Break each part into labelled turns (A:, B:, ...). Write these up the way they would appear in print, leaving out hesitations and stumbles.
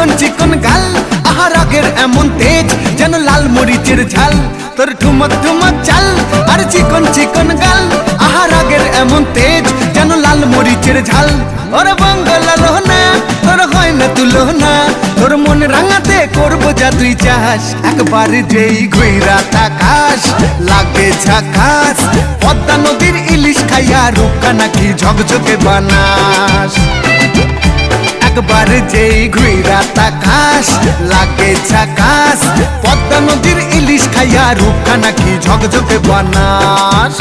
A: চিকন চিকন গাল, আহা রাগের এমন তেজ যেন লাল মরিচের ঝাল। তোর ঠুমক ঠুমক চাল আর চিকন চিকন গাল, আহা রাগের এমন তেজ যেন লাল মরিচের ঝাল। ওরে বঙ্গলালো না, তোর হয় না তুলনা, তোর মন রাঙাতে করবো যা তুই চাস। একবার যেই ঘুইরা তাকাস লাগে ঝাকাস, পদ্মা নদীর ইলিশ খাইয়া রূপকা নাকি ঝকঝকে বানাস। একবার যেই ঘুইরা তাকাস লাগে ঝাকাস, পদ্মা নদীর ইলিশ খাইয়া রূপকা নাকি ঝকঝকে বানাস।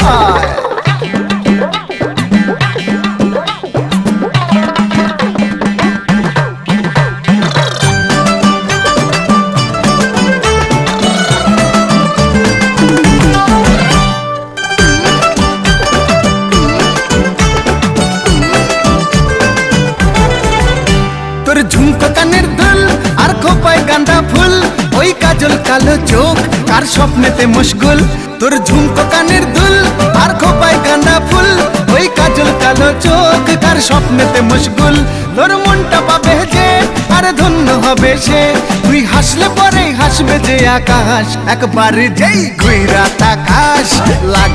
A: তোর ঝুমকো কানের দুল আর খোপায় গাঁদা ফুল, ওই কাজল কালো চোখ কার স্বপ্নেতে মশগুল। তোর ঝুমকো কানের দুল আর খোপায় গাঁদা ফুল, ওই কাজল কালো চোখ কার স্বপ্নেতে মশগুল। তোর মনটা পাবে যে আর ধন্য হবে সে, তুই হাসলে পরে হাসবে যে আকাশ। একবার যেই ঘুইরা তাকাস লাগ